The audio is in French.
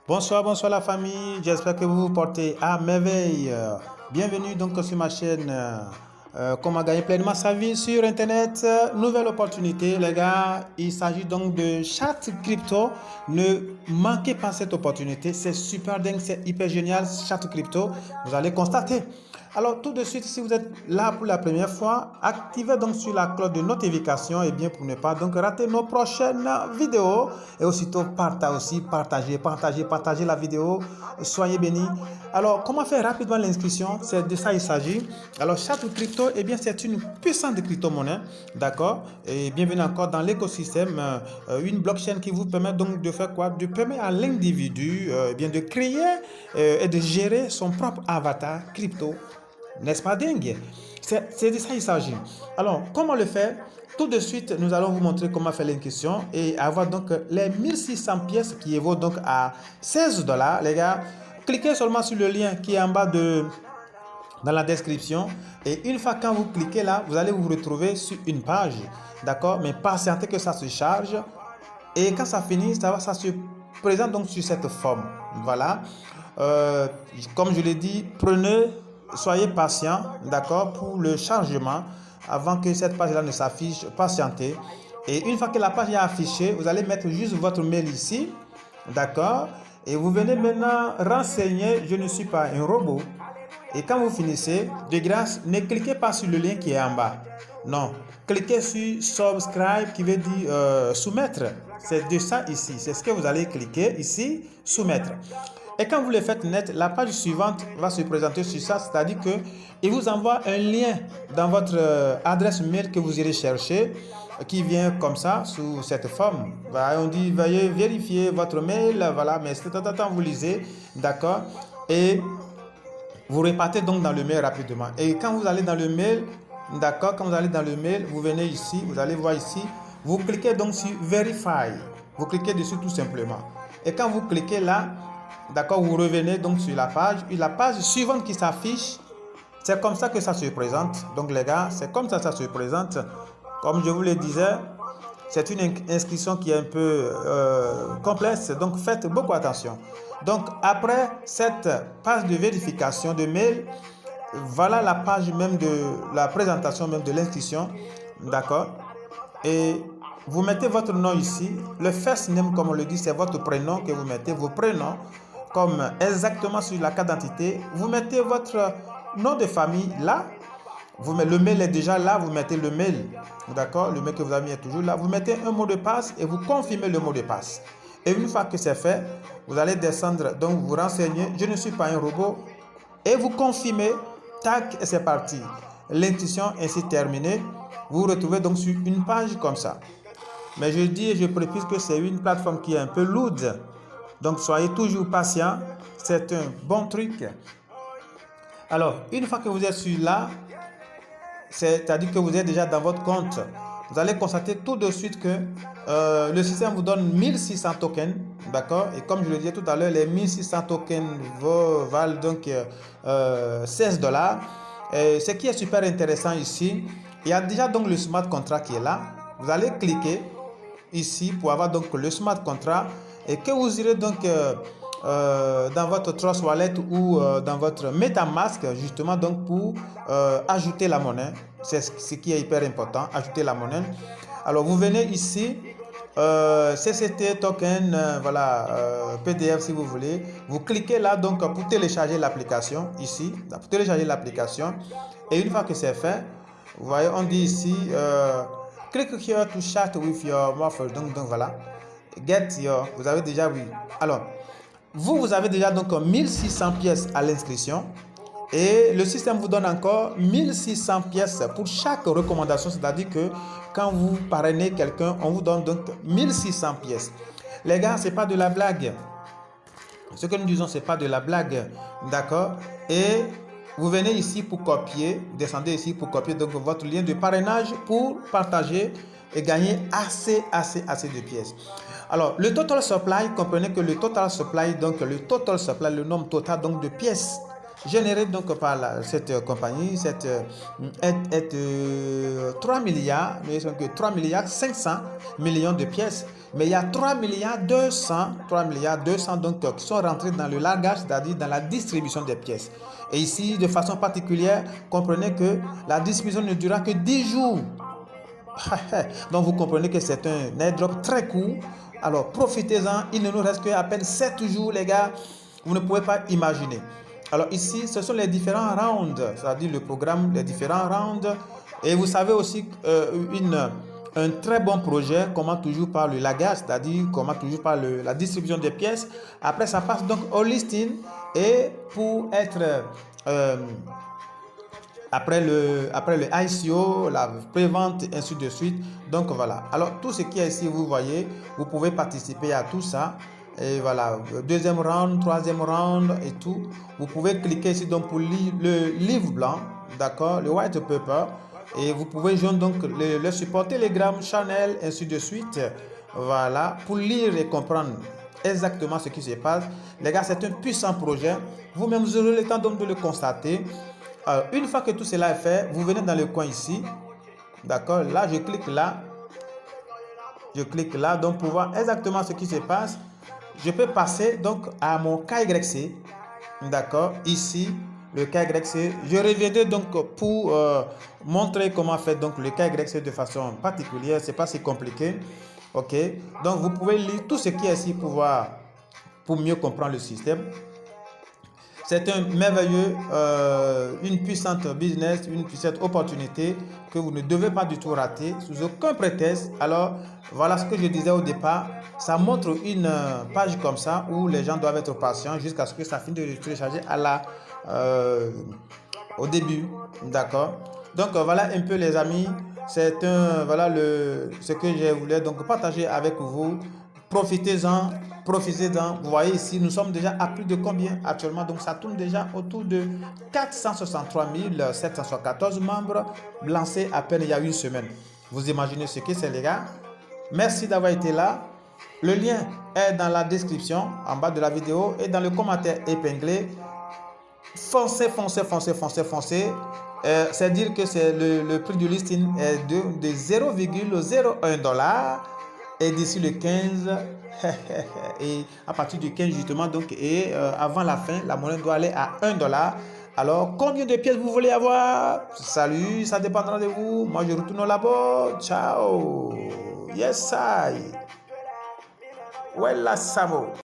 Bonsoir, bonsoir la famille. J'espère que vous vous portez à merveille. Bienvenue donc sur ma chaîne Comment gagner pleinement sa vie sur Internet. Nouvelle opportunité, les gars. Il s'agit donc de chat crypto. Ne manquez pas cette opportunité. C'est super dingue, c'est hyper génial. Chat crypto, vous allez constater. Alors tout de suite, si vous êtes là pour la première fois, activez donc sur la cloche de notification et bien pour ne pas donc rater nos prochaines vidéos. Et aussitôt partagez la vidéo. Soyez bénis. Alors comment faire rapidement l'inscription? C'est de ça il s'agit. Alors chat crypto, eh bien c'est une puissante crypto-monnaie, d'accord? Et bienvenue encore dans l'écosystème, une blockchain qui vous permet donc de faire quoi? De permettre à l'individu eh bien de créer et de gérer son propre avatar crypto. N'est-ce pas dingue? C'est de ça il s'agit. Alors, comment le faire? Tout de suite, nous allons vous montrer comment faire l'inscription et avoir donc les 1600 pièces qui évaut donc à 16 dollars. Les gars, cliquez seulement sur le lien qui est en bas dans la description. Et une fois quand vous cliquez là, vous allez vous retrouver sur une page. D'accord? Mais patientez que ça se charge. Et quand ça finit, ça se présente donc sur cette forme. Voilà. Comme je l'ai dit, soyez patient, d'accord, pour le chargement avant que cette page-là ne s'affiche. Patientez. Et une fois que la page est affichée, vous allez mettre juste votre mail ici, d'accord. Et vous venez maintenant renseigner, je ne suis pas un robot. Et quand vous finissez, de grâce, ne cliquez pas sur le lien qui est en bas. Non, cliquez sur subscribe qui veut dire soumettre. C'est de ça ici. C'est ce que vous allez cliquer ici, soumettre. Et quand vous le faites net, la page suivante va se présenter sur ça, c'est-à-dire que il vous envoie un lien dans votre adresse mail que vous irez chercher, qui vient comme ça, sous cette forme. Voilà, on dit, veuillez vérifier votre mail, voilà, mais c'est temps, vous lisez, d'accord, et vous repartez donc dans le mail rapidement. Et quand vous allez dans le mail, d'accord, quand vous allez dans le mail, vous venez ici, vous allez voir ici, vous cliquez donc sur Verify. Vous cliquez dessus tout simplement. Et quand vous cliquez là, d'accord, vous revenez donc sur la page. Et la page suivante qui s'affiche, c'est comme ça que ça se présente. Donc les gars, c'est comme ça que ça se présente. Comme je vous le disais, c'est une inscription qui est un peu complexe, donc faites beaucoup attention. Donc après cette page de vérification de mail, voilà la page même de la présentation même de l'inscription, d'accord? Et vous mettez votre nom ici, le first name comme on le dit, c'est votre prénom que vous mettez, vos prénoms, comme exactement sur la carte d'identité. Vous mettez votre nom de famille là. Le mail est déjà là, vous mettez le mail, d'accord? Le mail que vous avez mis est toujours là. Vous mettez un mot de passe et vous confirmez le mot de passe. Et une fois que c'est fait, vous allez descendre, donc vous renseignez, je ne suis pas un robot, et vous confirmez, tac, et c'est parti. L'intuition ainsi terminée, vous vous retrouvez donc sur une page comme ça. Mais je dis et je précise que c'est une plateforme qui est un peu lourde, donc soyez toujours patient, c'est un bon truc. Alors, une fois que vous êtes sur là, c'est-à-dire que vous êtes déjà dans votre compte, vous allez constater tout de suite que le système vous donne 1600 tokens, d'accord? Et comme je le disais tout à l'heure, les 1600 tokens valent donc 16 dollars. Ce qui est super intéressant ici, il y a déjà donc le smart contract qui est là. Vous allez cliquer ici pour avoir donc le smart contract et que vous irez donc dans votre Trust Wallet ou dans votre MetaMask justement donc pour ajouter la monnaie. C'est ce qui est hyper important, ajouter la monnaie. Alors vous venez ici, CCT token, voilà, PDF si vous voulez. Vous cliquez là donc pour télécharger l'application ici, pour télécharger l'application. Et une fois que c'est fait, vous voyez, on dit ici, click here to chat with your muffler. Donc voilà, get your, vous avez déjà vu. Alors, vous avez déjà donc 1600 pièces à l'inscription. Et le système vous donne encore 1600 pièces pour chaque recommandation. C'est-à-dire que quand vous parrainez quelqu'un, on vous donne donc 1600 pièces. Les gars, c'est pas de la blague. Ce que nous disons, c'est pas de la blague. D'accord? Et vous venez ici pour copier, descendez ici pour copier donc votre lien de parrainage pour partager et gagner assez de pièces. Alors, le total supply, comprenez que le total supply, donc le nombre total donc de pièces générées donc par cette compagnie, est 3 milliards, mais que 3 milliards 500 millions de pièces. Mais il y a 3 milliards 200 donc, qui sont rentrés dans le largage, c'est-à-dire dans la distribution des pièces. Et ici, de façon particulière, comprenez que la distribution ne durera que 10 jours. Donc vous comprenez que c'est un airdrop très court. Alors profitez-en, il ne nous reste qu'à peine 7 jours les gars, vous ne pouvez pas imaginer. Alors ici, ce sont les différents rounds, c'est-à-dire le programme, les différents rounds. Et vous savez aussi un très bon projet commence toujours par le lagage, c'est-à-dire commence toujours par la distribution des pièces. Après, ça passe donc au listing et pour être après le ICO, la prévente, ainsi de suite. Donc voilà. Alors tout ce qui est ici, vous voyez, vous pouvez participer à tout ça. Et voilà, deuxième round, troisième round et tout. Vous pouvez cliquer ici donc pour lire le livre blanc, d'accord, le white paper. Et vous pouvez joindre donc le support Telegram, Channel, ainsi de suite. Voilà, pour lire et comprendre exactement ce qui se passe. Les gars, c'est un puissant projet. Vous-même, vous aurez le temps donc de le constater. Alors, une fois que tout cela est fait, vous venez dans le coin ici. D'accord, là, je clique là. Je clique là, donc pour voir exactement ce qui se passe. Je peux passer donc à mon KYC. D'accord, ici, le KYC. Je reviendrai donc pour montrer comment faire donc le KYC de façon particulière. C'est pas si compliqué. Ok, donc vous pouvez lire tout ce qui est ici pour mieux comprendre le système. C'est un merveilleux, une puissante business, une puissante opportunité que vous ne devez pas du tout rater sous aucun prétexte. Alors, voilà ce que je disais au départ. Ça montre une page comme ça où les gens doivent être patients jusqu'à ce que ça finisse de télécharger au début. D'accord. Donc, voilà un peu les amis. C'est ce que je voulais donc partager avec vous. Profitez-en, profitez-en. Vous voyez ici, nous sommes déjà à plus de combien actuellement? Donc ça tourne déjà autour de 463 714 membres lancés à peine il y a une semaine. Vous imaginez ce que c'est les gars? Merci d'avoir été là. Le lien est dans la description en bas de la vidéo et dans le commentaire épinglé. Foncez, foncez, foncez, foncez, foncez. C'est dire que c'est le prix du listing est de 0,01 $. Et d'ici le 15 et à partir du 15 justement donc avant la fin la monnaie doit aller à 1 $. Alors combien de pièces vous voulez avoir? Salut, ça dépendra de vous. Moi je retourne là-bas. Ciao. Yes I. Well, Samo.